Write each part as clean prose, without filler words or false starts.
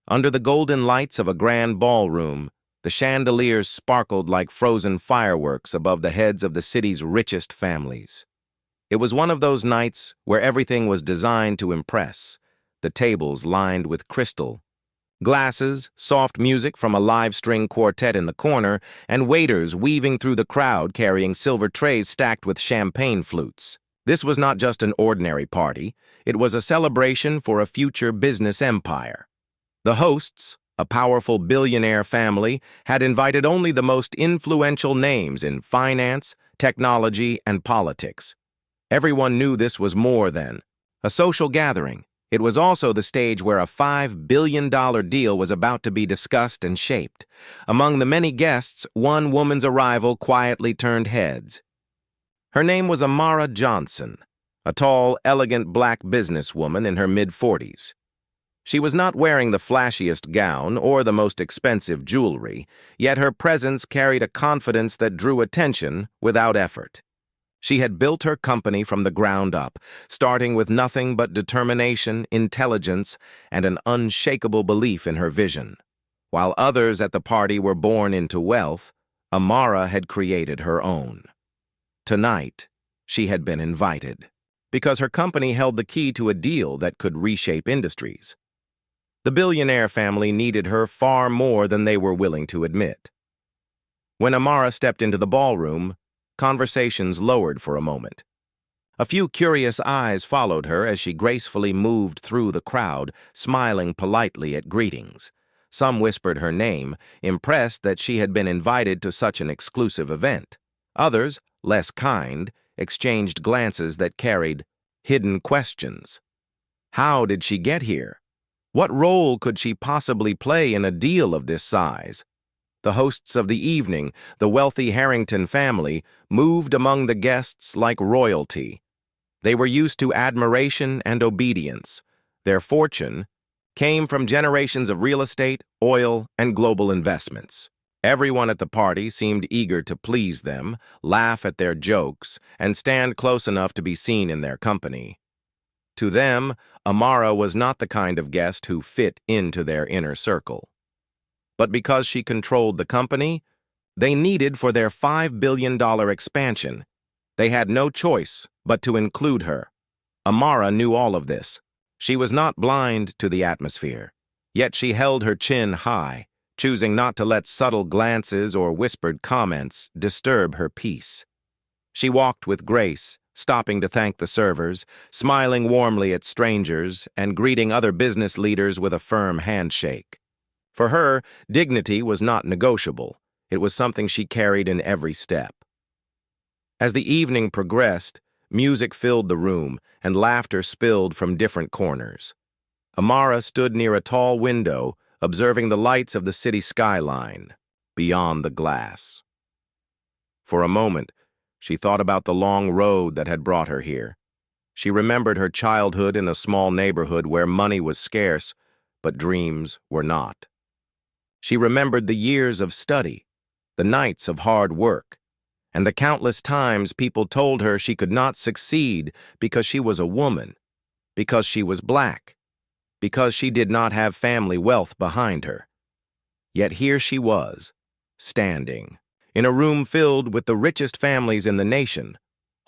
Under the golden lights of a grand ballroom, the chandeliers sparkled like frozen fireworks above the heads of the city's richest families. It was one of those nights where everything was designed to impress, the tables lined with crystal, glasses, soft music from a live string quartet in the corner, and waiters weaving through the crowd carrying silver trays stacked with champagne flutes. This was not just an ordinary party, it was a celebration for a future business empire. The hosts, a powerful billionaire family, had invited only the most influential names in finance, technology, and politics. Everyone knew this was more than a social gathering. It was also the stage where a $5 billion deal was about to be discussed and shaped. Among the many guests, one woman's arrival quietly turned heads. Her name was Amara Johnson, a tall, elegant black businesswoman in her mid-40s. She was not wearing the flashiest gown or the most expensive jewelry, yet her presence carried a confidence that drew attention without effort. She had built her company from the ground up, starting with nothing but determination, intelligence, and an unshakable belief in her vision. While others at the party were born into wealth, Amara had created her own. Tonight, she had been invited, because her company held the key to a deal that could reshape industries. The billionaire family needed her far more than they were willing to admit. When Amara stepped into the ballroom, conversations lowered for a moment. A few curious eyes followed her as she gracefully moved through the crowd, smiling politely at greetings. Some whispered her name, impressed that she had been invited to such an exclusive event. Others, less kind, exchanged glances that carried hidden questions. How did she get here? What role could she possibly play in a deal of this size? The hosts of the evening, the wealthy Harrington family, moved among the guests like royalty. They were used to admiration and obedience. Their fortune came from generations of real estate, oil, and global investments. Everyone at the party seemed eager to please them, laugh at their jokes, and stand close enough to be seen in their company. To them, Amara was not the kind of guest who fit into their inner circle. But because she controlled the company, they needed for their $5 billion expansion. They had no choice but to include her. Amara knew all of this. She was not blind to the atmosphere, yet she held her chin high, choosing not to let subtle glances or whispered comments disturb her peace. She walked with grace, stopping to thank the servers, smiling warmly at strangers, and greeting other business leaders with a firm handshake. For her, dignity was not negotiable. It was something she carried in every step. As the evening progressed, music filled the room, and laughter spilled from different corners. Amara stood near a tall window, observing the lights of the city skyline, beyond the glass. For a moment, she thought about the long road that had brought her here. She remembered her childhood in a small neighborhood where money was scarce, but dreams were not. She remembered the years of study, the nights of hard work, and the countless times people told her she could not succeed because she was a woman, because she was black, because she did not have family wealth behind her. Yet here she was, standing, in a room filled with the richest families in the nation,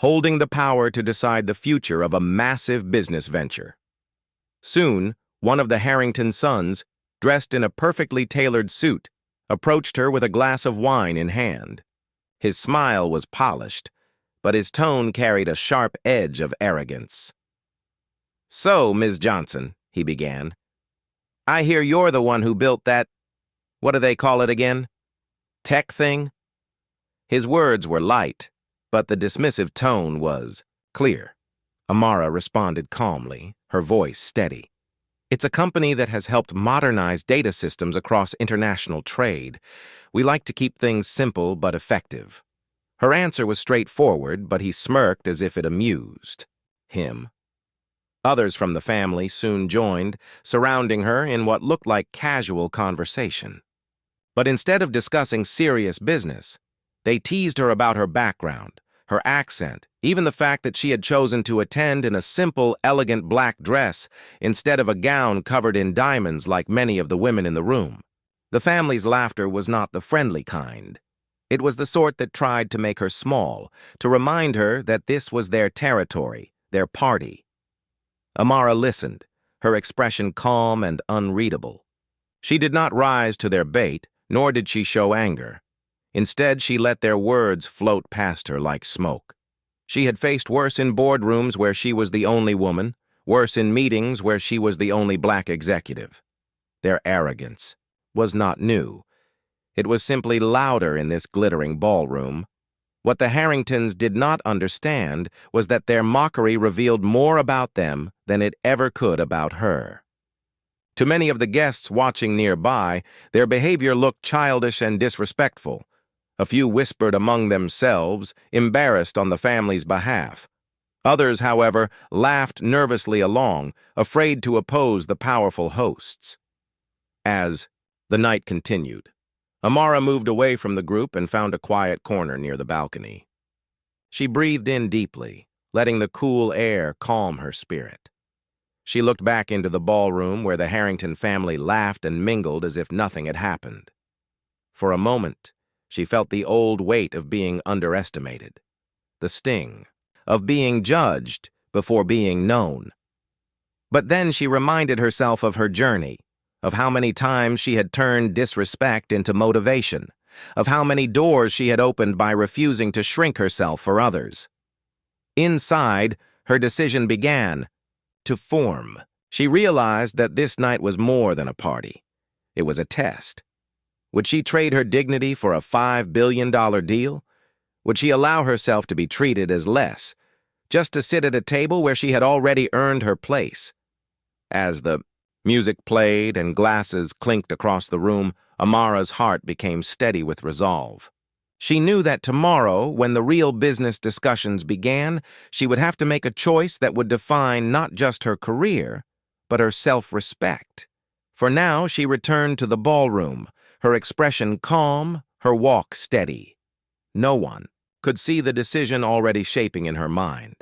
holding the power to decide the future of a massive business venture. Soon, one of the Harrington sons, dressed in a perfectly tailored suit, approached her with a glass of wine in hand. His smile was polished, but his tone carried a sharp edge of arrogance. "So, Ms. Johnson," he began, "I hear you're the one who built that, what do they call it again? Tech thing?" His words were light, but the dismissive tone was clear. Amara responded calmly, her voice steady. "It's a company that has helped modernize data systems across international trade. We like to keep things simple but effective." Her answer was straightforward, but he smirked as if it amused him. Others from the family soon joined, surrounding her in what looked like casual conversation. But instead of discussing serious business, they teased her about her background, her accent, even the fact that she had chosen to attend in a simple, elegant black dress instead of a gown covered in diamonds like many of the women in the room. The family's laughter was not the friendly kind. It was the sort that tried to make her small, to remind her that this was their territory, their party. Amara listened, her expression calm and unreadable. She did not rise to their bait, nor did she show anger. Instead, she let their words float past her like smoke. She had faced worse in boardrooms where she was the only woman, worse in meetings where she was the only black executive. Their arrogance was not new. It was simply louder in this glittering ballroom. What the Harringtons did not understand was that their mockery revealed more about them than it ever could about her. To many of the guests watching nearby, their behavior looked childish and disrespectful. A few whispered among themselves, embarrassed on the family's behalf. Others, however, laughed nervously along, afraid to oppose the powerful hosts. As the night continued, Amara moved away from the group and found a quiet corner near the balcony. She breathed in deeply, letting the cool air calm her spirit. She looked back into the ballroom where the Harrington family laughed and mingled as if nothing had happened. For a moment, she felt the old weight of being underestimated, the sting of being judged before being known. But then she reminded herself of her journey, of how many times she had turned disrespect into motivation, of how many doors she had opened by refusing to shrink herself for others. Inside, her decision began to form. She realized that this night was more than a party. It was a test. Would she trade her dignity for a $5 billion deal? Would she allow herself to be treated as less, just to sit at a table where she had already earned her place? As the music played and glasses clinked across the room, Amara's heart became steady with resolve. She knew that tomorrow, when the real business discussions began, she would have to make a choice that would define not just her career, but her self-respect. For now, she returned to the ballroom, her expression calm, her walk steady. No one could see the decision already shaping in her mind.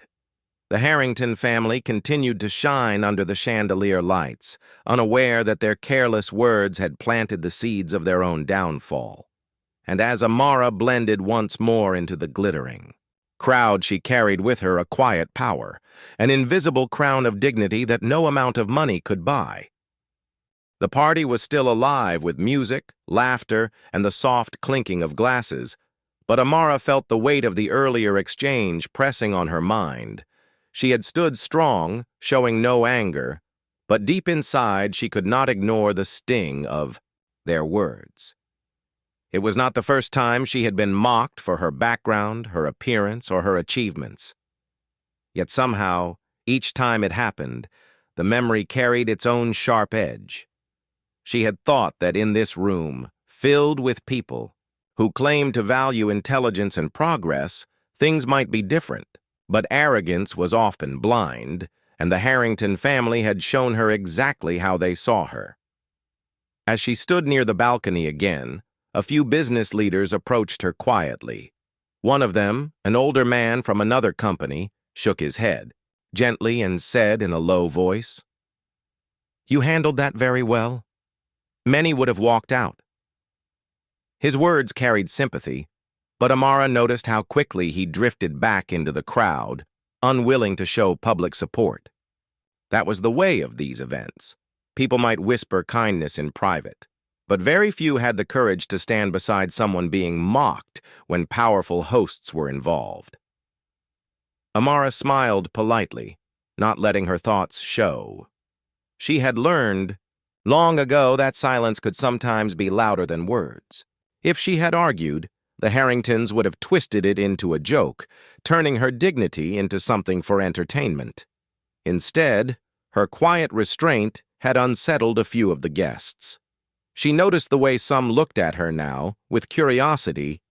The Harrington family continued to shine under the chandelier lights, unaware that their careless words had planted the seeds of their own downfall. And as Amara blended once more into the glittering crowd, she carried with her a quiet power, an invisible crown of dignity that no amount of money could buy. The party was still alive with music, laughter, and the soft clinking of glasses, but Amara felt the weight of the earlier exchange pressing on her mind. She had stood strong, showing no anger, but deep inside she could not ignore the sting of their words. It was not the first time she had been mocked for her background, her appearance, or her achievements. Yet somehow, each time it happened, the memory carried its own sharp edge. She had thought that in this room, filled with people who claimed to value intelligence and progress, things might be different. But arrogance was often blind, and the Harrington family had shown her exactly how they saw her. As she stood near the balcony again, a few business leaders approached her quietly. One of them, an older man from another company, shook his head, gently, and said in a low voice, "You handled that very well. Many would have walked out." His words carried sympathy, but Amara noticed how quickly he drifted back into the crowd, unwilling to show public support. That was the way of these events. People might whisper kindness in private, but very few had the courage to stand beside someone being mocked when powerful hosts were involved. Amara smiled politely, not letting her thoughts show. She had learned long ago that silence could sometimes be louder than words. If she had argued, the Harringtons would have twisted it into a joke, turning her dignity into something for entertainment. Instead, her quiet restraint had unsettled a few of the guests. She noticed the way some looked at her now, with curiosity,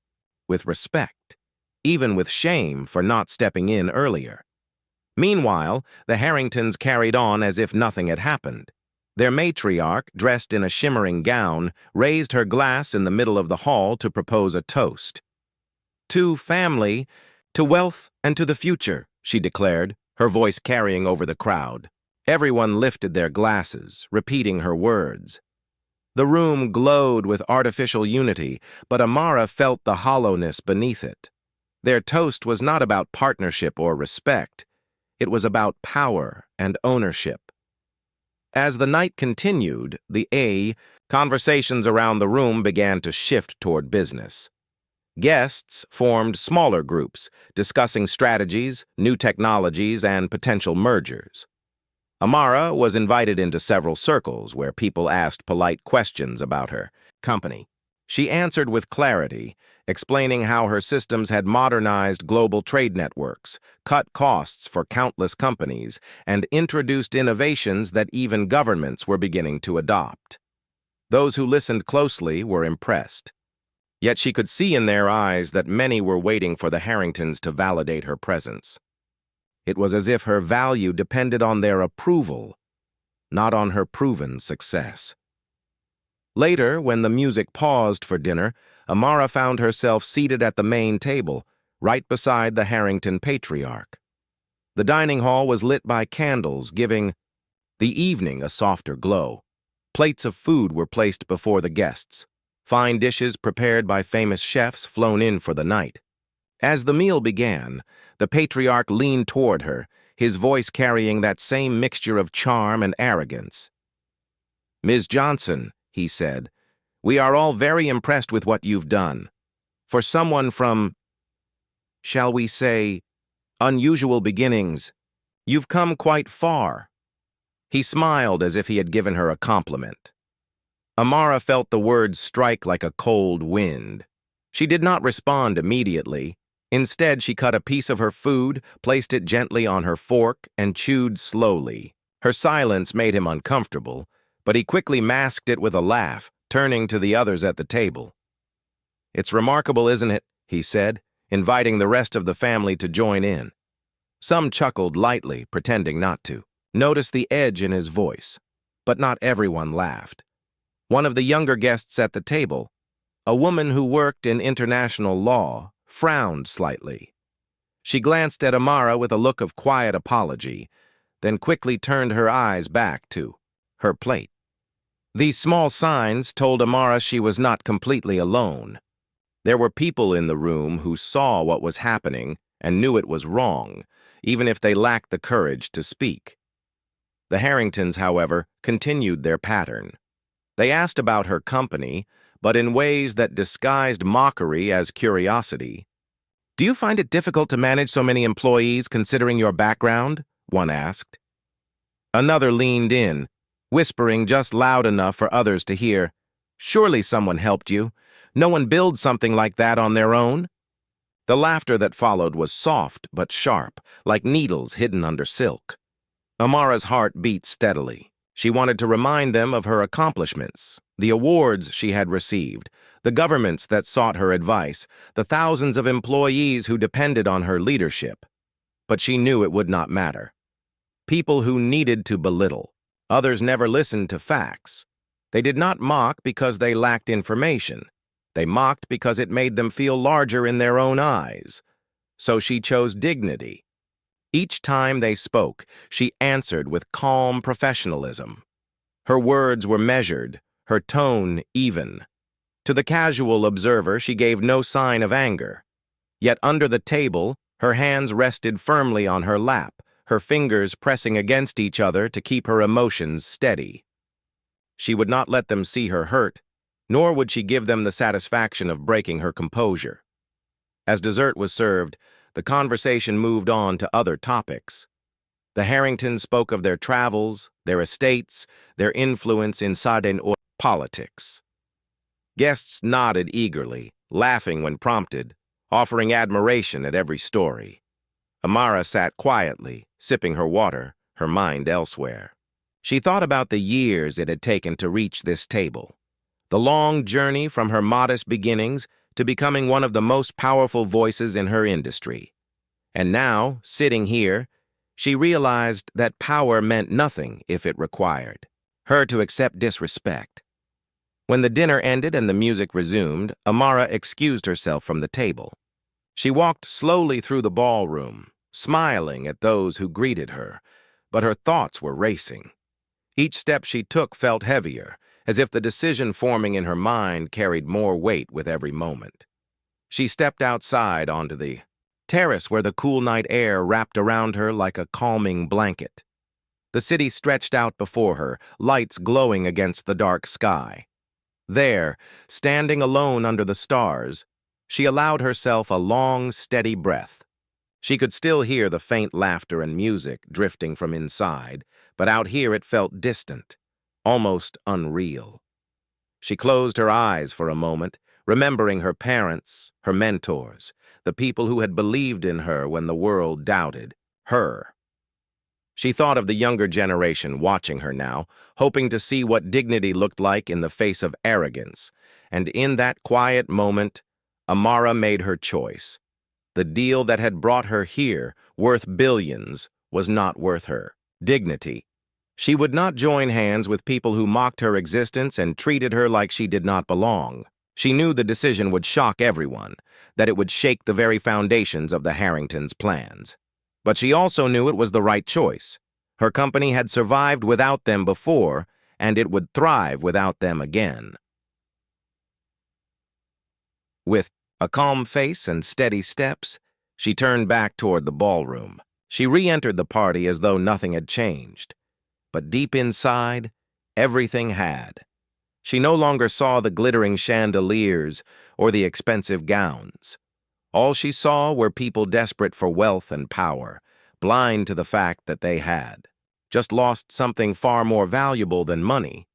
with respect, even with shame for not stepping in earlier. Meanwhile, the Harringtons carried on as if nothing had happened. Their matriarch, dressed in a shimmering gown, raised her glass in the middle of the hall to propose a toast. To family, To wealth and to the future, she declared, her voice carrying over the crowd. Everyone lifted their glasses, repeating her words. The room glowed with artificial unity, but Amara felt the hollowness beneath it. Their toast was not about partnership or respect. It was about power and ownership. As the night continued, conversations around the room began to shift toward business. Guests formed smaller groups, discussing strategies, new technologies, and potential mergers. Amara was invited into several circles where people asked polite questions about her company. She answered with clarity, explaining how her systems had modernized global trade networks, cut costs for countless companies, and introduced innovations that even governments were beginning to adopt. Those who listened closely were impressed. Yet she could see in their eyes that many were waiting for the Harringtons to validate her presence. It was as if her value depended on their approval, not on her proven success. Later, when the music paused for dinner, Amara found herself seated at the main table, right beside the Harrington patriarch. The dining hall was lit by candles, giving the evening a softer glow. Plates of food were placed before the guests, fine dishes prepared by famous chefs flown in for the night. As the meal began, the patriarch leaned toward her, his voice carrying that same mixture of charm and arrogance. "Ms. Johnson," he said, "we are all very impressed with what you've done. For someone from, shall we say, unusual beginnings, you've come quite far." He smiled as if he had given her a compliment. Amara felt the words strike like a cold wind. She did not respond immediately. Instead, she cut a piece of her food, placed it gently on her fork, and chewed slowly. Her silence made him uncomfortable, but he quickly masked it with a laugh, turning to the others at the table. "It's remarkable, isn't it?" he said, inviting the rest of the family to join in. Some chuckled lightly, pretending not to. Notice the edge in his voice, but not everyone laughed. One of the younger guests at the table, a woman who worked in international law, frowned slightly. She glanced at Amara with a look of quiet apology, then quickly turned her eyes back to her plate. These small signs told Amara she was not completely alone. There were people in the room who saw what was happening and knew it was wrong, even if they lacked the courage to speak. The Harringtons, however, continued their pattern. They asked about her company, but in ways that disguised mockery as curiosity. "Do you find it difficult to manage so many employees considering your background?" one asked. Another leaned in, whispering just loud enough for others to hear, "Surely someone helped you. No one builds something like that on their own." The laughter that followed was soft but sharp, like needles hidden under silk. Amara's heart beat steadily. She wanted to remind them of her accomplishments, the awards she had received, the governments that sought her advice, the thousands of employees who depended on her leadership. But she knew it would not matter. People who needed to belittle. Others never listened to facts. They did not mock because they lacked information. They mocked because it made them feel larger in their own eyes. So she chose dignity. Each time they spoke, she answered with calm professionalism. Her words were measured, her tone even. To the casual observer, she gave no sign of anger. Yet under the table, her hands rested firmly on her lap, her fingers pressing against each other to keep her emotions steady. She would not let them see her hurt, nor would she give them the satisfaction of breaking her composure. As dessert was served, the conversation moved on to other topics. The Harringtons spoke of their travels, their estates, their influence in politics. Guests nodded eagerly, laughing when prompted, offering admiration at every story. Amara sat quietly, sipping her water, her mind elsewhere. She thought about the years it had taken to reach this table, the long journey from her modest beginnings to becoming one of the most powerful voices in her industry. And now, sitting here, she realized that power meant nothing if it required her to accept disrespect. When the dinner ended and the music resumed, Amara excused herself from the table. She walked slowly through the ballroom, smiling at those who greeted her, but her thoughts were racing. Each step she took felt heavier, as if the decision forming in her mind carried more weight with every moment. She stepped outside onto the terrace where the cool night air wrapped around her like a calming blanket. The city stretched out before her, lights glowing against the dark sky. There, standing alone under the stars, she allowed herself a long, steady breath. She could still hear the faint laughter and music drifting from inside, but out here it felt distant, almost unreal. She closed her eyes for a moment, remembering her parents, her mentors, the people who had believed in her when the world doubted her. She thought of the younger generation watching her now, hoping to see what dignity looked like in the face of arrogance, and in that quiet moment, Amara made her choice. The deal that had brought her here, worth billions, was not worth her dignity. She would not join hands with people who mocked her existence and treated her like she did not belong. She knew the decision would shock everyone, that it would shake the very foundations of the Harringtons' plans. But she also knew it was the right choice. Her company had survived without them before, and it would thrive without them again. With a calm face and steady steps, she turned back toward the ballroom. She re-entered the party as though nothing had changed. But deep inside, everything had. She no longer saw the glittering chandeliers or the expensive gowns. All she saw were people desperate for wealth and power, blind to the fact that they had just lost something far more valuable than money.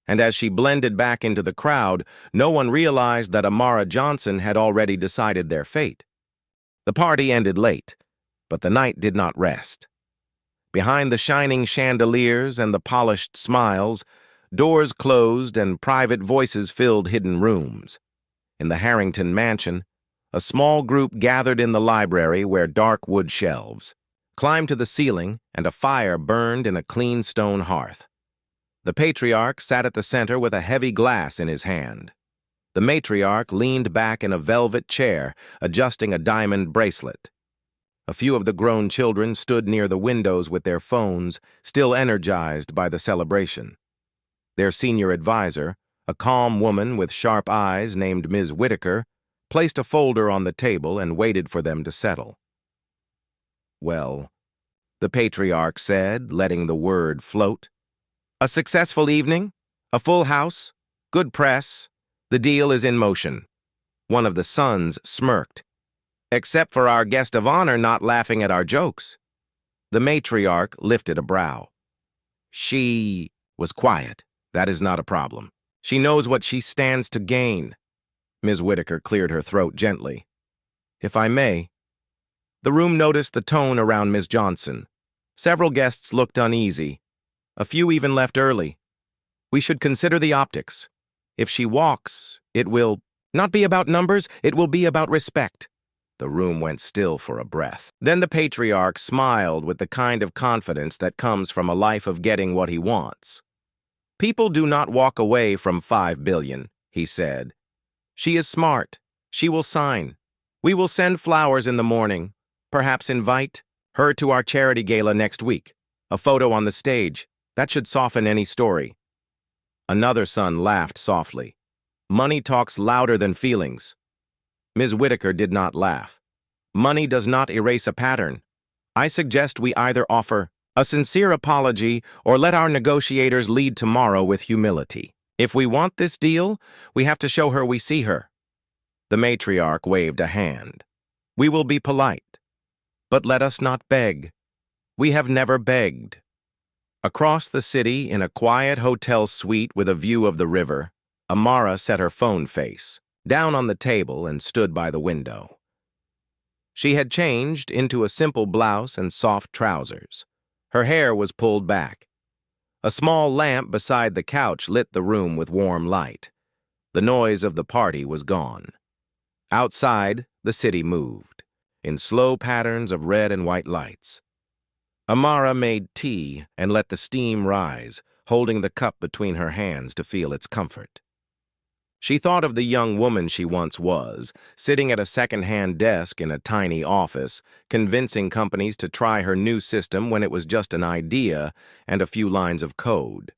And as she blended back into the crowd, no one realized that Amara Johnson had already decided their fate. The party ended late, but the night did not rest. Behind the shining chandeliers and the polished smiles, doors closed and private voices filled hidden rooms. In the Harrington mansion, a small group gathered in the library where dark wood shelves climbed to the ceiling and a fire burned in a clean stone hearth. The patriarch sat at the center with a heavy glass in his hand. The matriarch leaned back in a velvet chair, adjusting a diamond bracelet. A few of the grown children stood near the windows with their phones, still energized by the celebration. Their senior advisor, a calm woman with sharp eyes named Ms. Whitaker, placed a folder on the table and waited for them to settle. "Well," the patriarch said, letting the word float. "A successful evening, a full house, good press. The deal is in motion." One of the sons smirked. "Except for our guest of honor not laughing at our jokes." The matriarch lifted a brow. "She was quiet. That is not a problem. She knows what she stands to gain." Ms. Whitaker cleared her throat gently. "If I may." The room noticed the tone around Ms. Johnson. Several guests looked uneasy. A few even left early. "We should consider the optics. If she walks, it will not be about numbers, it will be about respect." The room went still for a breath. Then the patriarch smiled with the kind of confidence that comes from a life of getting what he wants. "People do not walk away from 5 billion, he said. "She is smart. She will sign. We will send flowers in the morning. Perhaps invite her to our charity gala next week. A photo on the stage. That should soften any story." Another son laughed softly. "Money talks louder than feelings." Ms. Whitaker did not laugh. "Money does not erase a pattern. I suggest we either offer a sincere apology or let our negotiators lead tomorrow with humility. If we want this deal, we have to show her we see her." The matriarch waved a hand. "We will be polite, but let us not beg. We have never begged." Across the city, in a quiet hotel suite with a view of the river, Amara set her phone face down on the table and stood by the window. She had changed into a simple blouse and soft trousers. Her hair was pulled back. A small lamp beside the couch lit the room with warm light. The noise of the party was gone. Outside, the city moved, in slow patterns of red and white lights. Amara made tea and let the steam rise, holding the cup between her hands to feel its comfort. She thought of the young woman she once was, sitting at a second-hand desk in a tiny office, convincing companies to try her new system when it was just an idea and a few lines of code.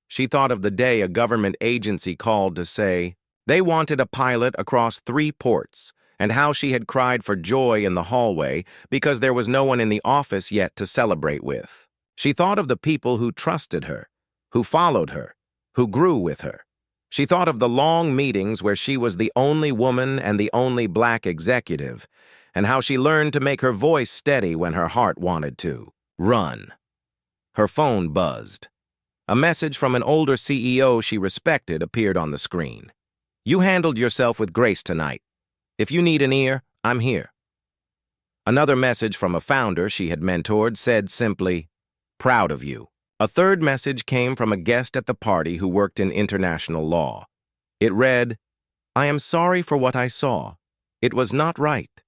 She thought of the day a government agency called to say they wanted a pilot across 3 ports, and how she had cried for joy in the hallway because there was no one in the office yet to celebrate with. She thought of the people who trusted her, who followed her, who grew with her. She thought of the long meetings where she was the only woman and the only black executive, and how she learned to make her voice steady when her heart wanted to run. Her phone buzzed. A message from an older CEO she respected appeared on the screen. "You handled yourself with grace tonight. If you need an ear, I'm here." Another message from a founder she had mentored said simply, "Proud of you." A third message came from a guest at the party who worked in international law. It read, "I am sorry for what I saw. It was not right."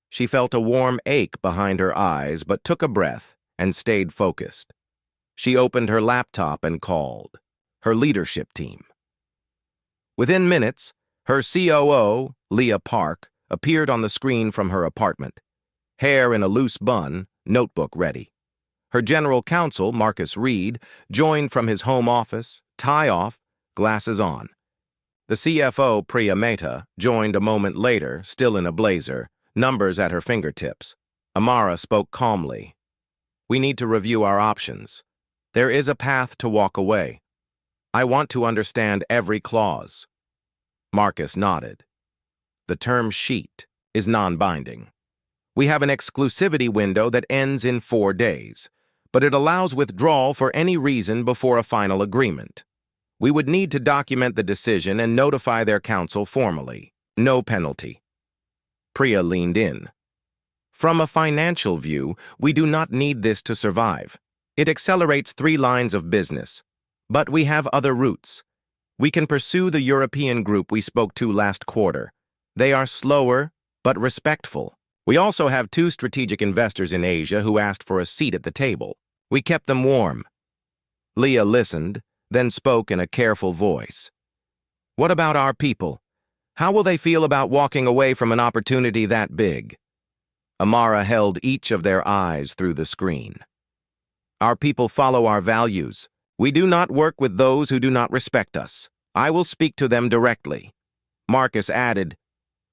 She felt a warm ache behind her eyes but took a breath and stayed focused. She opened her laptop and called her leadership team. Within minutes, her COO, Leah Park, appeared on the screen from her apartment, hair in a loose bun, notebook ready. Her general counsel, Marcus Reed, joined from his home office, tie off, glasses on. The CFO, Priya Mehta, joined a moment later, still in a blazer, numbers at her fingertips. Amara spoke calmly. "We need to review our options. There is a path to walk away. I want to understand every clause." Marcus nodded. "The term sheet is non-binding. We have an exclusivity window that ends in 4 days, but it allows withdrawal for any reason before a final agreement. We would need to document the decision and notify their counsel formally. No penalty." Priya leaned in. "From a financial view, we do not need this to survive. It accelerates 3 lines of business. But we have other routes. We can pursue the European group we spoke to last quarter. They are slower, but respectful. We also have 2 strategic investors in Asia who asked for a seat at the table. We kept them warm." Leah listened, then spoke in a careful voice. "What about our people? How will they feel about walking away from an opportunity that big?" Amara held each of their eyes through the screen. "Our people follow our values. We do not work with those who do not respect us. I will speak to them directly." Marcus added,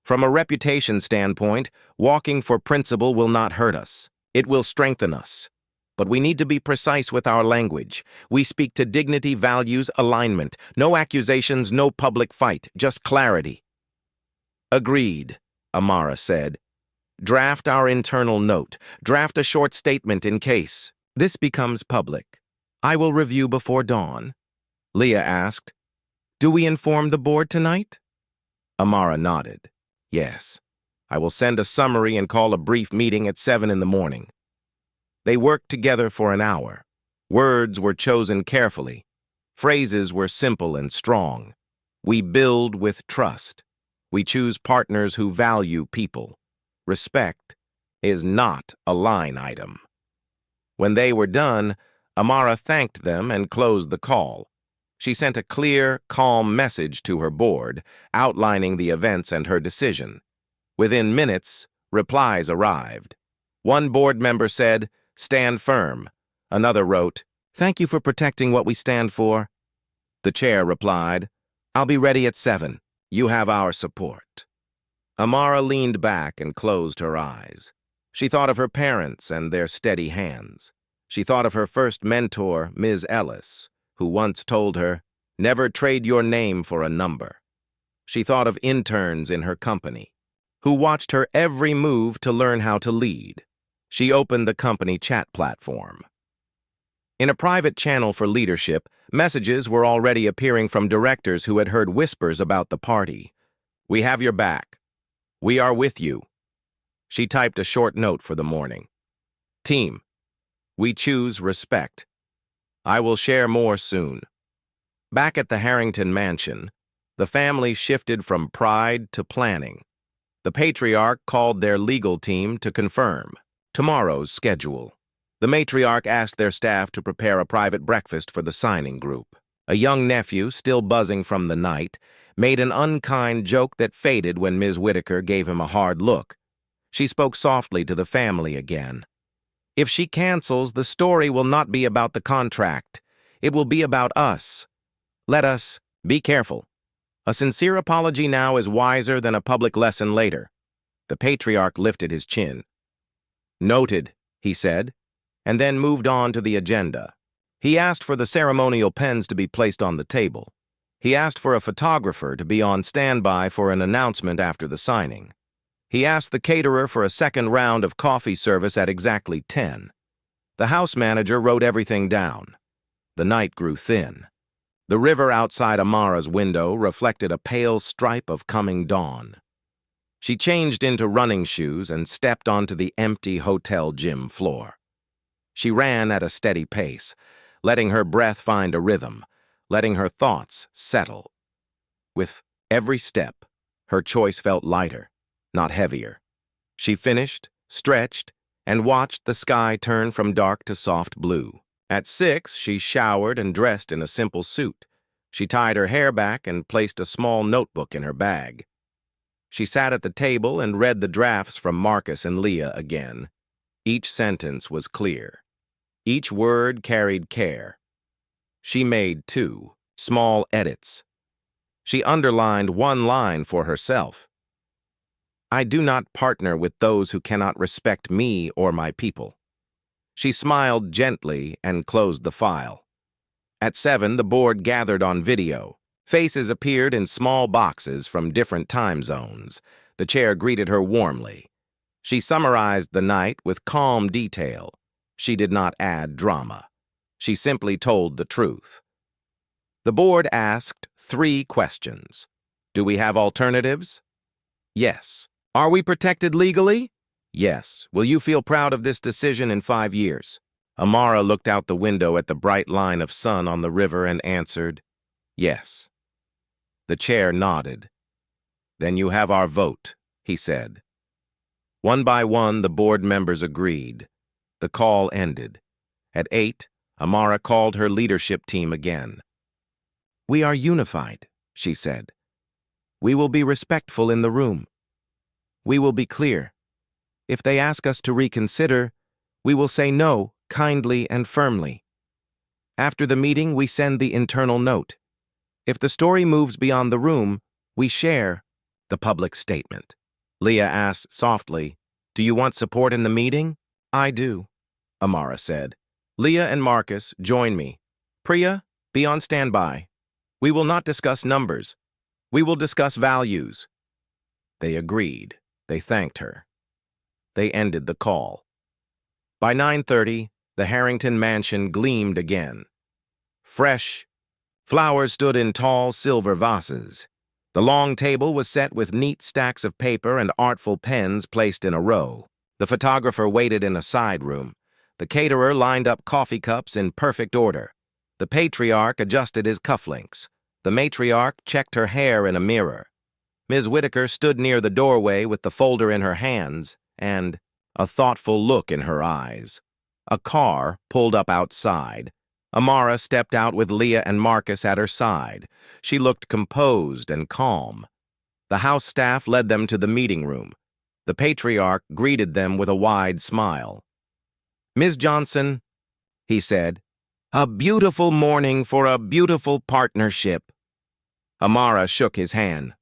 "From a reputation standpoint, walking for principle will not hurt us. It will strengthen us. But we need to be precise with our language. We speak to dignity, values, alignment. No accusations, no public fight, just clarity." "Agreed," Amara said. "Draft our internal note. Draft a short statement in case this becomes public. I will review before dawn." Leah asked, "Do we inform the board tonight?" Amara nodded. "Yes. I will send a summary and call a brief meeting at 7 in the morning." They worked together for an hour. Words were chosen carefully. Phrases were simple and strong. We build with trust. We choose partners who value people. Respect is not a line item. When they were done, Amara thanked them and closed the call. She sent a clear, calm message to her board, outlining the events and her decision. Within minutes, replies arrived. One board member said, "Stand firm." Another wrote, "Thank you for protecting what we stand for." The chair replied, "I'll be ready at 7. You have our support." Amara leaned back and closed her eyes. She thought of her parents and their steady hands. She thought of her first mentor, Ms. Ellis, who once told her, "Never trade your name for a number." She thought of interns in her company, who watched her every move to learn how to lead. She opened the company chat platform. In a private channel for leadership, messages were already appearing from directors who had heard whispers about the party. "We have your back. We are with you." She typed a short note for the morning. "Team, we choose respect. I will share more soon." Back at the Harrington mansion, the family shifted from pride to planning. The patriarch called their legal team to confirm tomorrow's schedule. The matriarch asked their staff to prepare a private breakfast for the signing group. A young nephew, still buzzing from the night, made an unkind joke that faded when Ms. Whitaker gave him a hard look. She spoke softly to the family again. If she cancels, the story will not be about the contract. It will be about us. Let us be careful. A sincere apology now is wiser than a public lesson later. The patriarch lifted his chin. Noted, he said, and then moved on to the agenda. He asked for the ceremonial pens to be placed on the table. He asked for a photographer to be on standby for an announcement after the signing. He asked the caterer for a second round of coffee service at exactly 10. The house manager wrote everything down. The night grew thin. The river outside Amara's window reflected a pale stripe of coming dawn. She changed into running shoes and stepped onto the empty hotel gym floor. She ran at a steady pace, letting her breath find a rhythm, letting her thoughts settle. With every step, her choice felt lighter, not heavier. She finished, stretched, and watched the sky turn from dark to soft blue. At 6, she showered and dressed in a simple suit. She tied her hair back and placed a small notebook in her bag. She sat at the table and read the drafts from Marcus and Leah again. Each sentence was clear. Each word carried care. She made 2 small edits. She underlined one line for herself. I do not partner with those who cannot respect me or my people. She smiled gently and closed the file. At 7, the board gathered on video. Faces appeared in small boxes from different time zones. The chair greeted her warmly. She summarized the night with calm detail. She did not add drama. She simply told the truth. The board asked 3 questions. Do we have alternatives? Yes. Are we protected legally? Yes. Will you feel proud of this decision in 5 years? Amara looked out the window at the bright line of sun on the river and answered, yes. The chair nodded. Then you have our vote, he said. One by one, the board members agreed. The call ended. At 8, Amara called her leadership team again. We are unified, she said. We will be respectful in the room. We will be clear. If they ask us to reconsider, we will say no, kindly and firmly. After the meeting, we send the internal note. If the story moves beyond the room, we share the public statement. Leah asked softly, do you want support in the meeting? I do, Amara said. Leah and Marcus, join me. Priya, be on standby. We will not discuss numbers. We will discuss values. They agreed. They thanked her. They ended the call. By 9:30, the Harrington mansion gleamed again. Fresh flowers stood in tall silver vases. The long table was set with neat stacks of paper and artful pens placed in a row. The photographer waited in a side room. The caterer lined up coffee cups in perfect order. The patriarch adjusted his cufflinks. The matriarch checked her hair in a mirror. Ms. Whitaker stood near the doorway with the folder in her hands and a thoughtful look in her eyes. A car pulled up outside. Amara stepped out with Leah and Marcus at her side. She looked composed and calm. The house staff led them to the meeting room. The patriarch greeted them with a wide smile. Ms. Johnson, he said, a beautiful morning for a beautiful partnership. Amara shook his hand.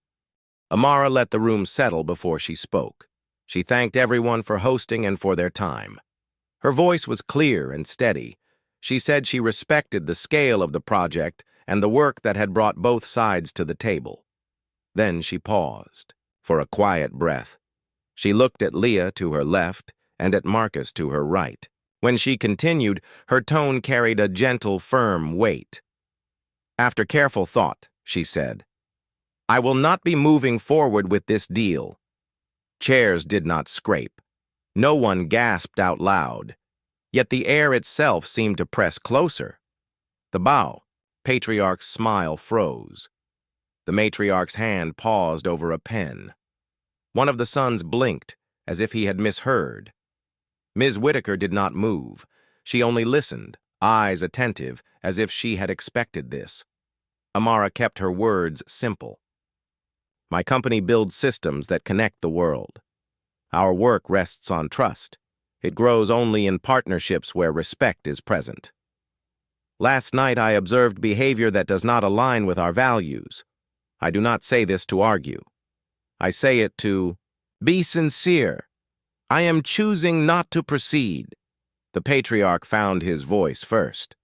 Amara let the room settle before she spoke. She thanked everyone for hosting and for their time. Her voice was clear and steady. She said she respected the scale of the project and the work that had brought both sides to the table. Then she paused for a quiet breath. She looked at Leah to her left and at Marcus to her right. When she continued, her tone carried a gentle, firm weight. After careful thought, she said, I will not be moving forward with this deal. Chairs did not scrape. No one gasped out loud. Yet the air itself seemed to press closer. The bow, patriarch's smile froze. The matriarch's hand paused over a pen. One of the sons blinked, as if he had misheard. Ms. Whitaker did not move. She only listened, eyes attentive, as if she had expected this. Amara kept her words simple. My company builds systems that connect the world. Our work rests on trust. It grows only in partnerships where respect is present. Last night I observed behavior that does not align with our values. I do not say this to argue. I say it to be sincere. I am choosing not to proceed. The patriarch found his voice first.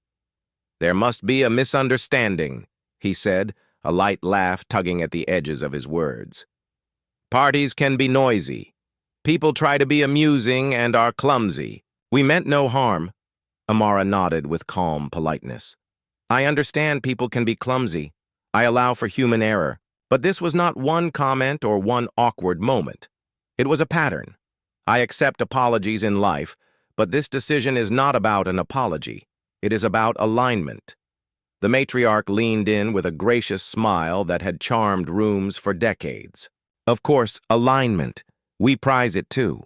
There must be a misunderstanding, he said, a light laugh tugging at the edges of his words. Parties can be noisy. People try to be amusing and are clumsy. We meant no harm. Amara nodded with calm politeness. I understand people can be clumsy. I allow for human error. But this was not one comment or one awkward moment. It was a pattern. I accept apologies in life, but this decision is not about an apology. It is about alignment. The matriarch leaned in with a gracious smile that had charmed rooms for decades. Of course, alignment. We prize it too.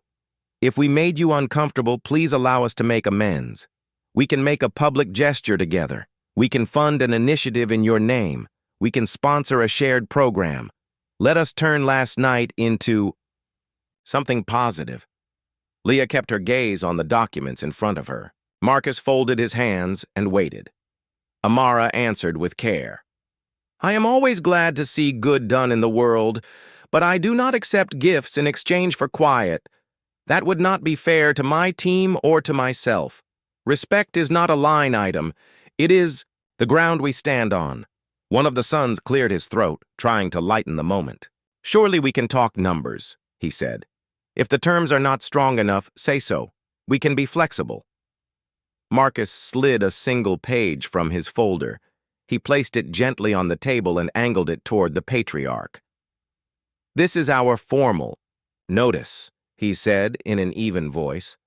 If we made you uncomfortable, please allow us to make amends. We can make a public gesture together. We can fund an initiative in your name. We can sponsor a shared program. Let us turn last night into something positive. Leah kept her gaze on the documents in front of her. Marcus folded his hands and waited. Amara answered with care. I am always glad to see good done in the world, but I do not accept gifts in exchange for quiet. That would not be fair to my team or to myself. Respect is not a line item. It is the ground we stand on. One of the sons cleared his throat, trying to lighten the moment. Surely we can talk numbers, he said. If the terms are not strong enough, say so. We can be flexible. Marcus slid a single page from his folder. He placed it gently on the table and angled it toward the patriarch. This is our formal notice, he said in an even voice.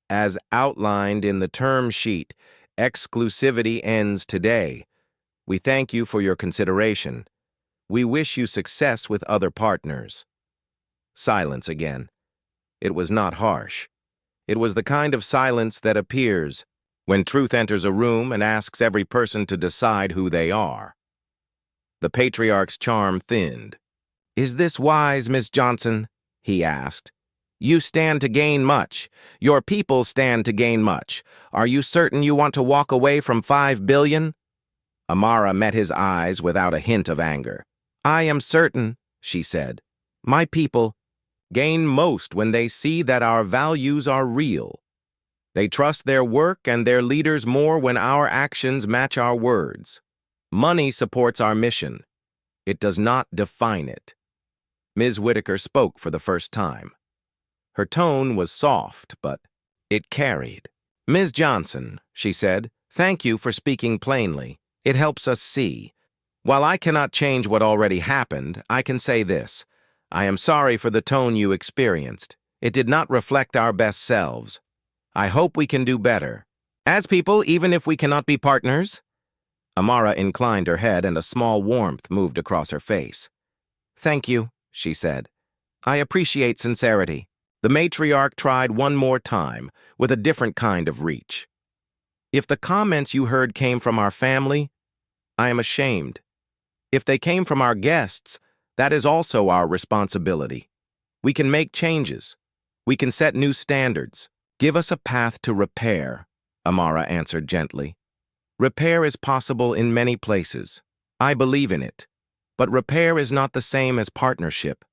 As outlined in the term sheet, exclusivity ends today. We thank you for your consideration. We wish you success with other partners. Silence again. It was not harsh. It was the kind of silence that appears when truth enters a room and asks every person to decide who they are. The patriarch's charm thinned. Is this wise, Miss Johnson? He asked. You stand to gain much. Your people stand to gain much. Are you certain you want to walk away from $5 billion? Amara met his eyes without a hint of anger. I am certain, she said. My people gain most when they see that our values are real. They trust their work and their leaders more when our actions match our words. Money supports our mission. It does not define it. Ms. Whitaker spoke for the first time. Her tone was soft, but it carried. Ms. Johnson, she said, thank you for speaking plainly. It helps us see. While I cannot change what already happened, I can say this. I am sorry for the tone you experienced. It did not reflect our best selves. I hope we can do better. As people, even if we cannot be partners? Amara inclined her head and a small warmth moved across her face. Thank you, she said. I appreciate sincerity. The matriarch tried one more time, with a different kind of reach. If the comments you heard came from our family, I am ashamed. If they came from our guests, that is also our responsibility. We can make changes. We can set new standards. Give us a path to repair, Amara answered gently. Repair is possible in many places. I believe in it. But repair is not the same as partnership.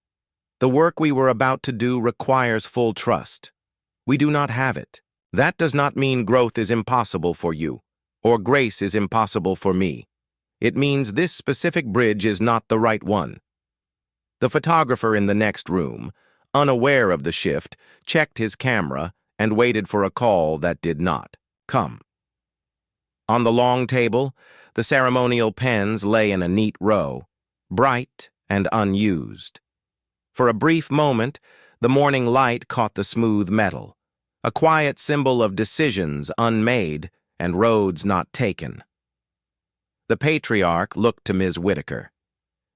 The work we were about to do requires full trust. We do not have it. That does not mean growth is impossible for you, or grace is impossible for me. It means this specific bridge is not the right one. The photographer in the next room, unaware of the shift, checked his camera and waited for a call that did not come. On the long table, the ceremonial pens lay in a neat row, bright and unused. For a brief moment, the morning light caught the smooth metal, a quiet symbol of decisions unmade and roads not taken. The patriarch looked to Ms. Whitaker.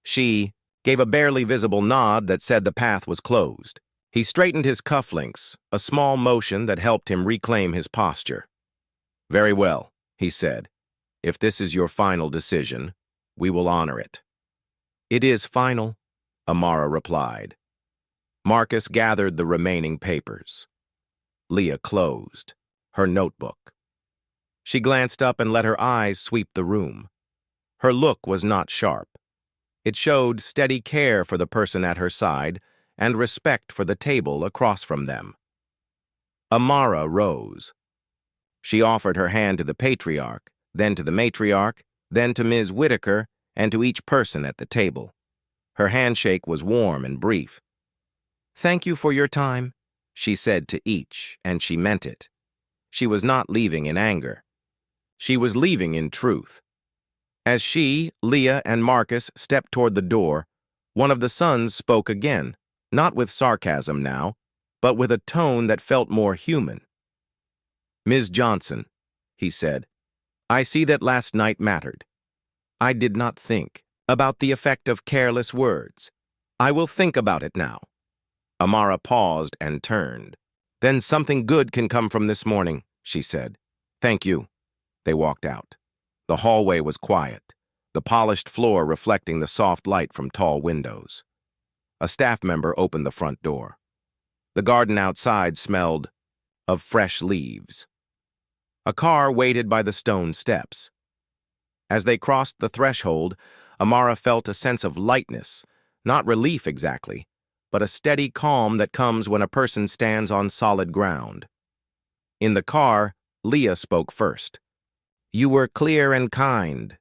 She gave a barely visible nod that said the path was closed. He straightened his cufflinks, a small motion that helped him reclaim his posture. Very well, he said. If this is your final decision, We will honor it. It is final, Amara replied. Marcus gathered the remaining papers. Leah closed her notebook. She glanced up and let her eyes sweep the room. Her look was not sharp. It showed steady care for the person at her side and respect for the table across from them. Amara rose. She offered her hand to the patriarch, then to the matriarch, then to Ms. Whitaker, and to each person at the table. Her handshake was warm and brief. "Thank you for your time," she said to each, and she meant it. She was not leaving in anger. She was leaving in truth. As she, Leah, and Marcus stepped toward the door, one of the sons spoke again, not with sarcasm now, but with a tone that felt more human. "Ms. Johnson," he said, "I see that last night mattered. I did not think about the effect of careless words. I will think about it now." Amara paused and turned. "Then something good can come from this morning," she said. "Thank you." They walked out. The hallway was quiet, the polished floor reflecting the soft light from tall windows. A staff member opened the front door. The garden outside smelled of fresh leaves. A car waited by the stone steps. As they crossed the threshold, Amara felt a sense of lightness, not relief exactly, but a steady calm that comes when a person stands on solid ground. In the car, Leah spoke first. "You were clear and kind."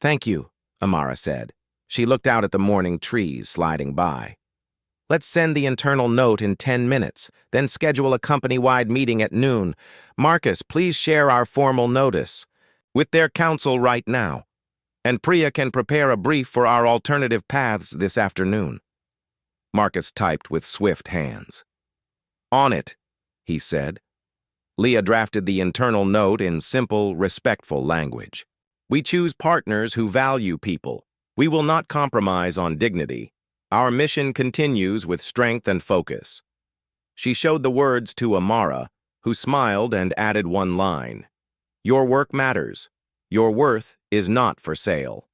"Thank you," Amara said. She looked out at the morning trees sliding by. "Let's send the internal note in 10 minutes, then schedule a company-wide meeting at noon. Marcus, please share our formal notice with their counsel right now, and Priya can prepare a brief for our alternative paths this afternoon." Marcus typed with swift hands. "On it," he said. Leah drafted the internal note in simple, respectful language. "We choose partners who value people. We will not compromise on dignity. Our mission continues with strength and focus." She showed the words to Amara, who smiled and added one line. "Your work matters. Your worth is not for sale."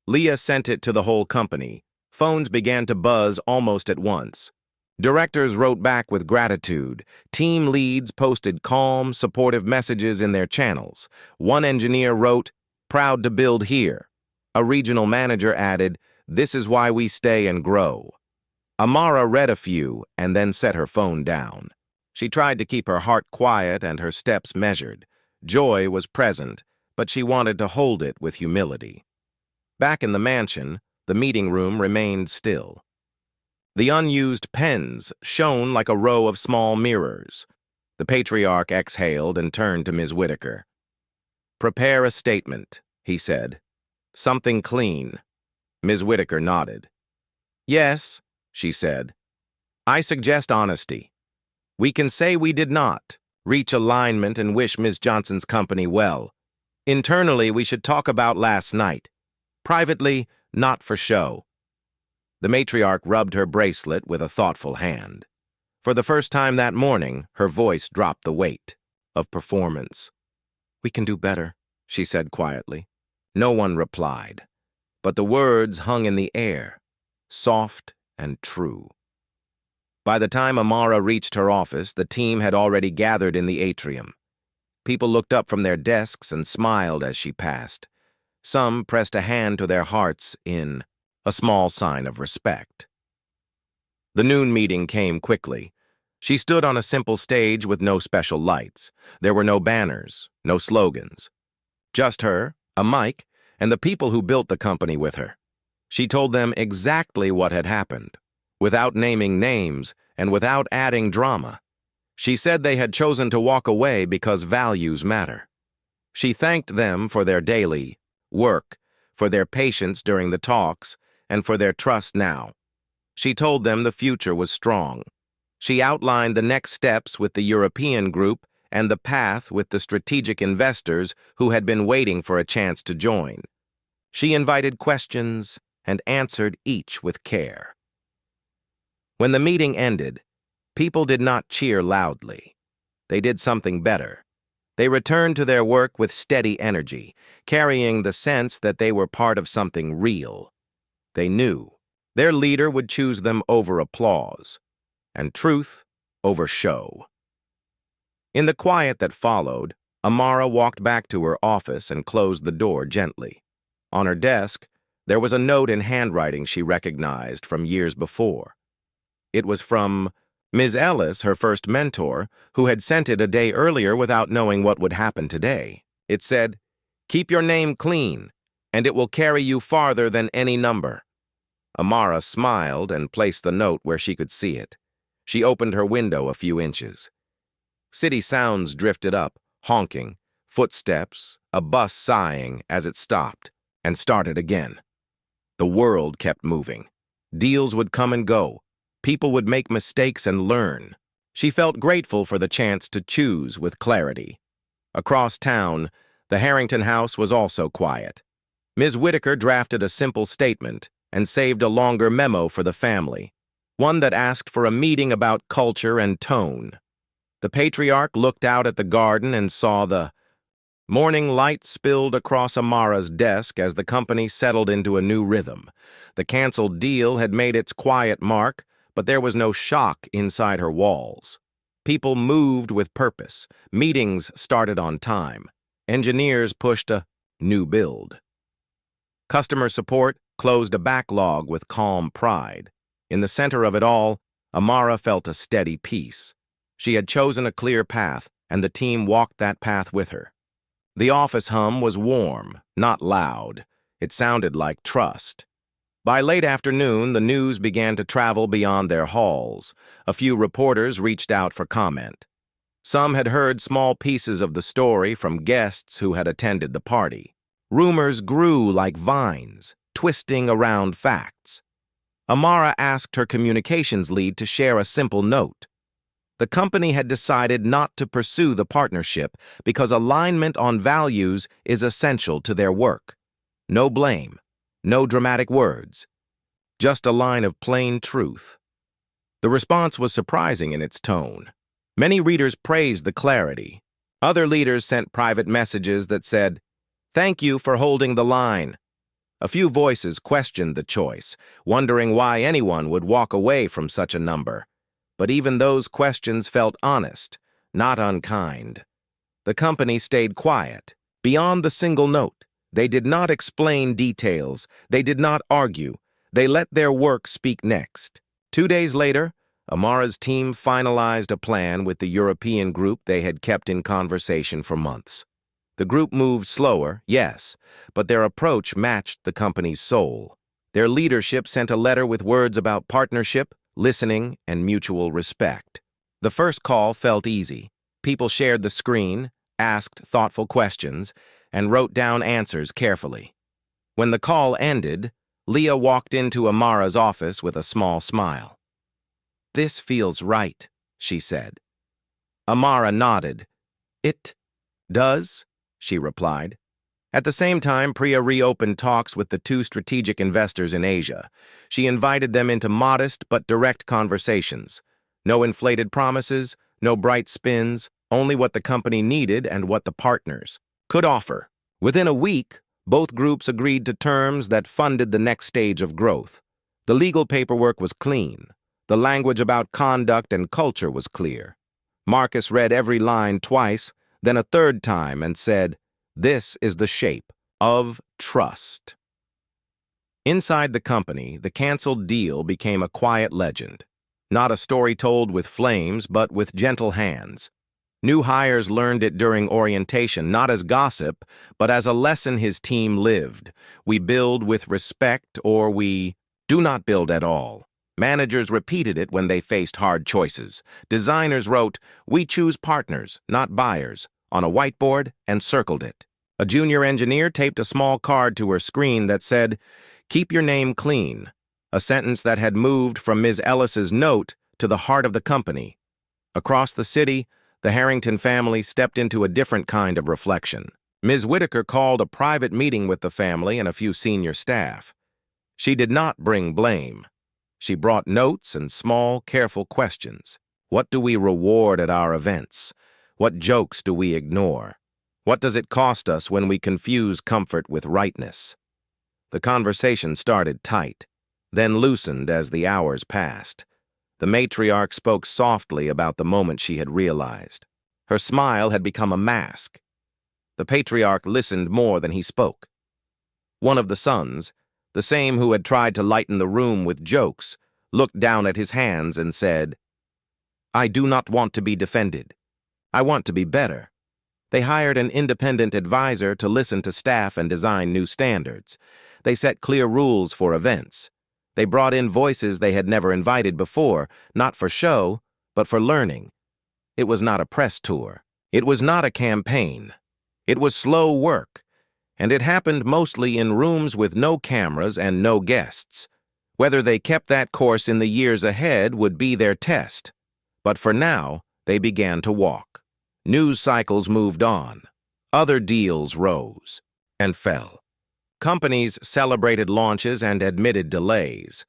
Leah sent it to the whole company. Phones began to buzz almost at once. Directors wrote back with gratitude. Team leads posted calm, supportive messages in their channels. One engineer wrote, "Proud to build here." A regional manager added, "This is why we stay and grow." Amara read a few and then set her phone down. She tried to keep her heart quiet and her steps measured. Joy was present, but she wanted to hold it with humility. Back in the mansion, the meeting room remained still. The unused pens shone like a row of small mirrors. The patriarch exhaled and turned to Ms. Whitaker. "Prepare a statement," he said. "Something clean." Ms. Whitaker nodded. "Yes," she said. "I suggest honesty. We can say we did not reach alignment and wish Ms. Johnson's company well. Internally, we should talk about last night. Privately, not for show." The matriarch rubbed her bracelet with a thoughtful hand. For the first time that morning, her voice dropped the weight of performance. "We can do better," she said quietly. No one replied, but the words hung in the air, soft and true. By the time Amara reached her office, the team had already gathered in the atrium. People looked up from their desks and smiled as she passed. Some pressed a hand to their hearts in a small sign of respect. The noon meeting came quickly. She stood on a simple stage with no special lights. There were no banners, no slogans. Just her, a mic, and the people who built the company with her. She told them exactly what had happened, without naming names and without adding drama. She said they had chosen to walk away because values matter. She thanked them for their daily work, for their patience during the talks, and for their trust now. She told them the future was strong. She outlined the next steps with the European group and the path with the strategic investors who had been waiting for a chance to join. She invited questions and answered each with care. When the meeting ended, people did not cheer loudly. They did something better. They returned to their work with steady energy, carrying the sense that they were part of something real. They knew their leader would choose them over applause, and truth over show. In the quiet that followed, Amara walked back to her office and closed the door gently. On her desk, there was a note in handwriting she recognized from years before. It was from Ms. Ellis, her first mentor, who had sent it a day earlier without knowing what would happen today. It said, "Keep your name clean, and it will carry you farther than any number." Amara smiled and placed the note where she could see it. She opened her window a few inches. City sounds drifted up, honking, footsteps, a bus sighing as it stopped, and started again. The world kept moving. Deals would come and go. People would make mistakes and learn. She felt grateful for the chance to choose with clarity. Across town, the Harrington house was also quiet. Ms. Whitaker drafted a simple statement and saved a longer memo for the family, one that asked for a meeting about culture and tone. The patriarch looked out at the garden and saw the morning light spilled across Amara's desk as the company settled into a new rhythm. The canceled deal had made its quiet mark, but there was no shock inside her walls. People moved with purpose. Meetings started on time. Engineers pushed a new build. Customer support closed a backlog with calm pride. In the center of it all, Amara felt a steady peace. She had chosen a clear path, and the team walked that path with her. The office hum was warm, not loud. It sounded like trust. By late afternoon, the news began to travel beyond their halls. A few reporters reached out for comment. Some had heard small pieces of the story from guests who had attended the party. Rumors grew like vines, twisting around facts. Amara asked her communications lead to share a simple note. The company had decided not to pursue the partnership because alignment on values is essential to their work. No blame, no dramatic words, just a line of plain truth. The response was surprising in its tone. Many readers praised the clarity. Other leaders sent private messages that said, "Thank you for holding the line." A few voices questioned the choice, wondering why anyone would walk away from such a number. But even those questions felt honest, not unkind. The company stayed quiet. Beyond the single note, they did not explain details. They did not argue. They let their work speak next. 2 days later, Amara's team finalized a plan with the European group they had kept in conversation for months. The group moved slower, yes, but their approach matched the company's soul. Their leadership sent a letter with words about partnership, listening, and mutual respect. The first call felt easy. People shared the screen, asked thoughtful questions, and wrote down answers carefully. When the call ended, Leah walked into Amara's office with a small smile. "This feels right," she said. Amara nodded. "It does," she replied. At the same time, Priya reopened talks with the 2 strategic investors in Asia. She invited them into modest but direct conversations. No inflated promises, no bright spins, only what the company needed and what the partners could offer. Within a week, both groups agreed to terms that funded the next stage of growth. The legal paperwork was clean. The language about conduct and culture was clear. Marcus read every line twice, then a third time, and said, "This is the shape of trust." Inside the company, the canceled deal became a quiet legend. Not a story told with flames, but with gentle hands. New hires learned it during orientation, not as gossip, but as a lesson his team lived. We build with respect, or we do not build at all. Managers repeated it when they faced hard choices. Designers wrote, "We choose partners, not buyers," on a whiteboard and circled it. A junior engineer taped a small card to her screen that said, "Keep your name clean," a sentence that had moved from Ms. Ellis's note to the heart of the company. Across the city, the Harrington family stepped into a different kind of reflection. Ms. Whitaker called a private meeting with the family and a few senior staff. She did not bring blame. She brought notes and small, careful questions. What do we reward at our events? What jokes do we ignore? What does it cost us when we confuse comfort with rightness? The conversation started tight, then loosened as the hours passed. The matriarch spoke softly about the moment she had realized. Her smile had become a mask. The patriarch listened more than he spoke. One of the sons, the same who had tried to lighten the room with jokes, looked down at his hands and said, "I do not want to be defended. I want to be better." They hired an independent advisor to listen to staff and design new standards. They set clear rules for events. They brought in voices they had never invited before, not for show, but for learning. It was not a press tour. It was not a campaign. It was slow work, and it happened mostly in rooms with no cameras and no guests. Whether they kept that course in the years ahead would be their test. But for now, they began to walk. News cycles moved on. Other deals rose and fell. Companies celebrated launches and admitted delays.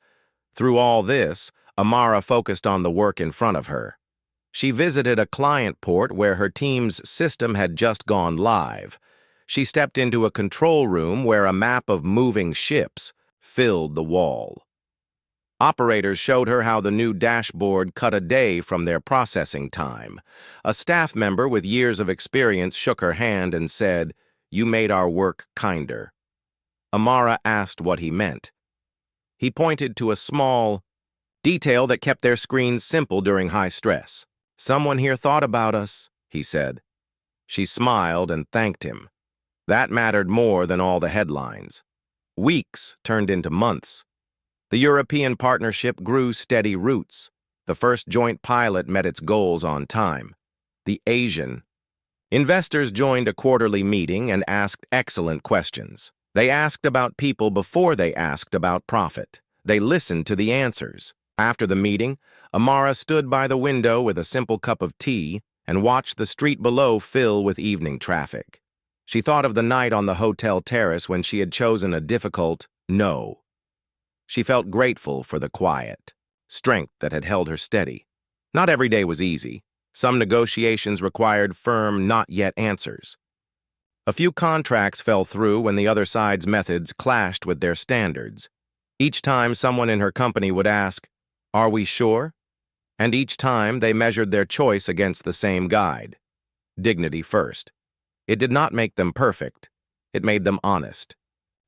Through all this, Amara focused on the work in front of her. She visited a client port where her team's system had just gone live. She stepped into a control room where a map of moving ships filled the wall. Operators showed her how the new dashboard cut a day from their processing time. A staff member with years of experience shook her hand and said, "You made our work kinder." Amara asked what he meant. He pointed to a small detail that kept their screens simple during high stress. "Someone here thought about us," he said. She smiled and thanked him. That mattered more than all the headlines. Weeks turned into months. The European partnership grew steady roots. The first joint pilot met its goals on time. The Asian investors joined a quarterly meeting and asked excellent questions. They asked about people before they asked about profit. They listened to the answers. After the meeting, Amara stood by the window with a simple cup of tea and watched the street below fill with evening traffic. She thought of the night on the hotel terrace when she had chosen a difficult no. She felt grateful for the quiet, strength that had held her steady. Not every day was easy. Some negotiations required firm, not yet answers. A few contracts fell through when the other side's methods clashed with their standards. Each time someone in her company would ask, "Are we sure?" And each time they measured their choice against the same guide. Dignity first. It did not make them perfect. It made them honest.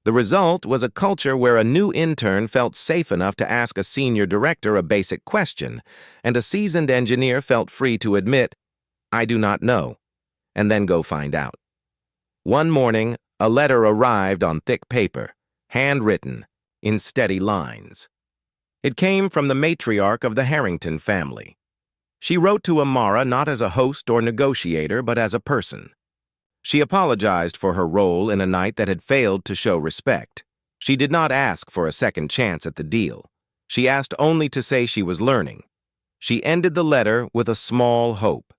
The result was a culture where a new intern felt safe enough to ask a senior director a basic question, and a seasoned engineer felt free to admit, "I do not know," and then go find out. One morning, a letter arrived on thick paper, handwritten, in steady lines. It came from the matriarch of the Harrington family. She wrote to Amara not as a host or negotiator, but as a person. She apologized for her role in a night that had failed to show respect. She did not ask for a second chance at the deal. She asked only to say she was learning. She ended the letter with a small hope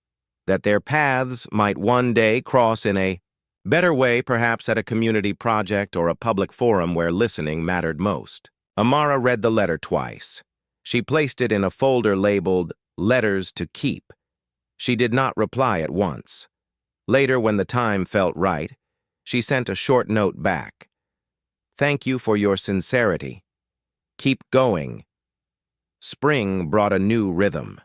that their paths might one day cross in a better way, perhaps at a community project or a public forum where listening mattered most. Amara read the letter twice. She placed it in a folder labeled "Letters to Keep." She did not reply at once. Later, when the time felt right, she sent a short note back. "Thank you for your sincerity. Keep going." Spring brought a new rhythm.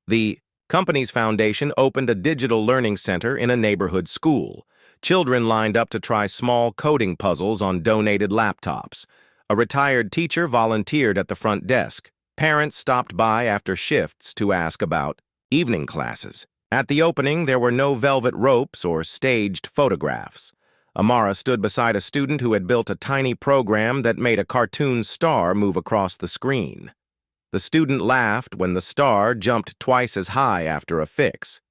The company's foundation opened a digital learning center in a neighborhood school. Children lined up to try small coding puzzles on donated laptops. A retired teacher volunteered at the front desk. Parents stopped by after shifts to ask about evening classes. At the opening, there were no velvet ropes or staged photographs. Amara stood beside a student who had built a tiny program that made a cartoon star move across the screen. The student laughed when the star jumped twice as high after a fix.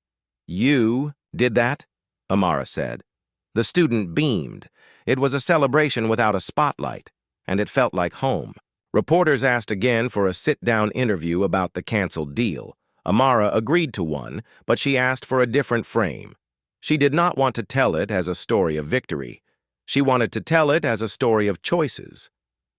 "You did that?" Amara said. The student beamed. It was a celebration without a spotlight, and it felt like home. Reporters asked again for a sit-down interview about the canceled deal. Amara agreed to one, but she asked for a different frame. She did not want to tell it as a story of victory. She wanted to tell it as a story of choices.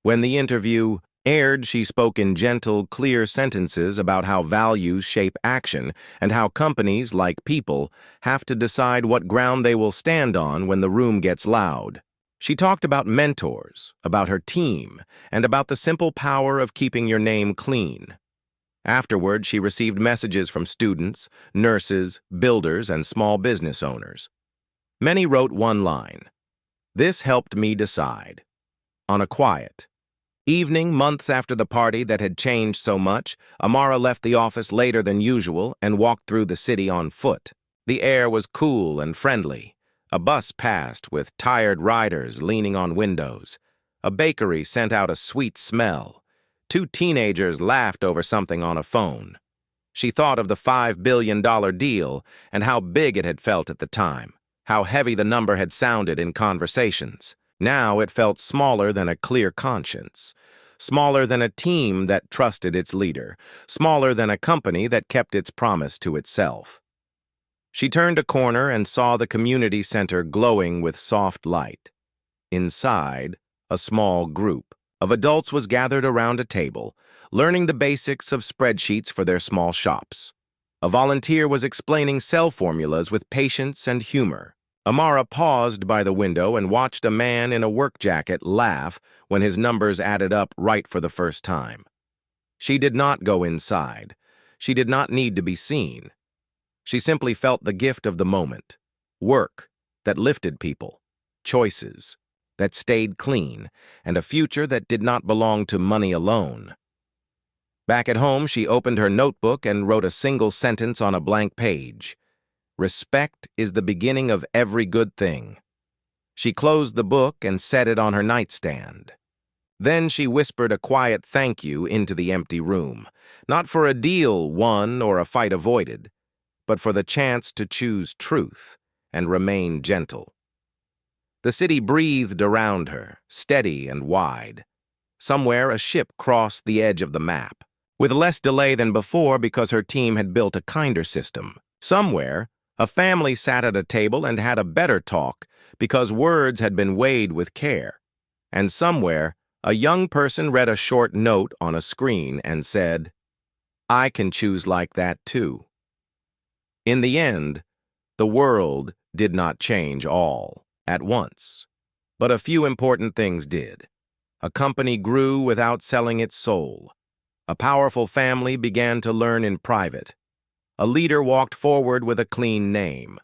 When the interview Aired, she spoke in gentle, clear sentences about how values shape action and how companies, like people, have to decide what ground they will stand on when the room gets loud. She talked about mentors, about her team, and about the simple power of keeping your name clean. Afterward, she received messages from students, nurses, builders, and small business owners. Many wrote one line: "This helped me decide." On a quiet evening, months after the party that had changed so much, Amara left the office later than usual and walked through the city on foot. The air was cool and friendly. A bus passed with tired riders leaning on windows. A bakery sent out a sweet smell. Two teenagers laughed over something on a phone. She thought of the $5 billion deal and how big it had felt at the time, how heavy the number had sounded in conversations. Now it felt smaller than a clear conscience, smaller than a team that trusted its leader, smaller than a company that kept its promise to itself. She turned a corner and saw the community center glowing with soft light. Inside, a small group of adults was gathered around a table, learning the basics of spreadsheets for their small shops. A volunteer was explaining cell formulas with patience and humor. Amara paused by the window and watched a man in a work jacket laugh when his numbers added up right for the first time. She did not go inside. She did not need to be seen. She simply felt the gift of the moment. Work that lifted people, choices that stayed clean, and a future that did not belong to money alone. Back at home, she opened her notebook and wrote a single sentence on a blank page. "Respect is the beginning of every good thing." She closed the book and set it on her nightstand. Then she whispered a quiet thank you into the empty room, not for a deal won or a fight avoided, but for the chance to choose truth and remain gentle. The city breathed around her, steady and wide. Somewhere a ship crossed the edge of the map, with less delay than before because her team had built a kinder system. Somewhere, a family sat at a table and had a better talk because words had been weighed with care. And somewhere, a young person read a short note on a screen and said, "I can choose like that too." In the end, the world did not change all at once, but a few important things did. A company grew without selling its soul. A powerful family began to learn in private. A leader walked forward with a clean name.